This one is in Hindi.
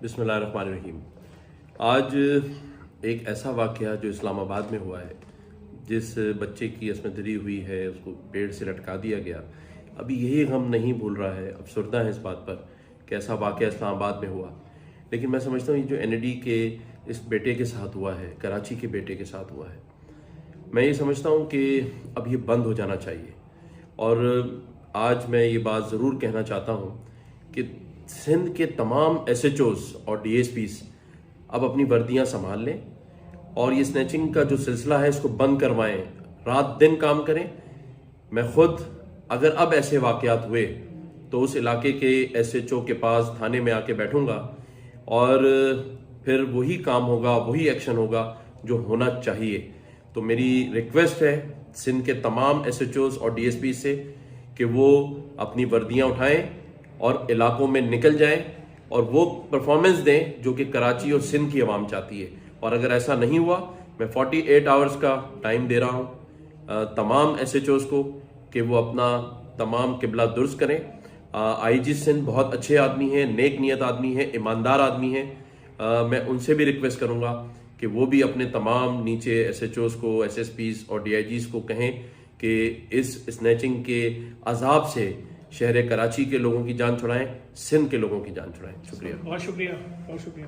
बिस्मिल्लाहिर्रहमानिर्रहीम। आज एक ऐसा वाक़या जो इस्लामाबाद में हुआ है, जिस बच्चे की असमत दरी हुई है, उसको पेड़ से लटका दिया गया। अभी यही गम नहीं भूल रहा है, अफसरदा है इस बात पर कि ऐसा वाक़या इस्लामाबाद में हुआ। लेकिन मैं समझता हूँ ये जो NAD के इस बेटे के साथ हुआ है, कराची के बेटे के साथ हुआ है, मैं ये समझता हूँ कि अब ये बंद हो जाना चाहिए। और आज मैं ये बात ज़रूर कहना चाहता हूँ कि सिंध के तमाम SHOs और DSPs अब अपनी वर्दियाँ संभाल लें और ये स्नैचिंग का जो सिलसिला है इसको बंद करवाएं, रात दिन काम करें। मैं खुद अगर अब ऐसे वाक़यात हुए तो उस इलाके के SHO के पास थाने में आके बैठूंगा और फिर वही काम होगा, वही एक्शन होगा जो होना चाहिए। तो मेरी रिक्वेस्ट है सिंध के तमाम SHOs और DSP से कि वो अपनी वर्दियां उठाएं और इलाकों में निकल जाएं और वो परफॉर्मेंस दें जो कि कराची और सिंध की आवाम चाहती है। और अगर ऐसा नहीं हुआ, मैं 48 आवर्स का टाइम दे रहा हूं तमाम SHOs को कि वो अपना तमाम किबला दुरुस्त करें। IG सिंध बहुत अच्छे आदमी हैं, नेक नियत आदमी हैं, ईमानदार आदमी हैं। मैं उनसे भी रिक्वेस्ट करूंगा कि वो भी अपने तमाम नीचे SHOs को, SSPs और DIGs को कहें कि इस स्नैचिंग के अजाब से शहर कराची के लोगों की जान छुड़ाएं, सिंध के लोगों की जान छुड़ाएं। शुक्रिया। बहुत शुक्रिया, बहुत शुक्रिया।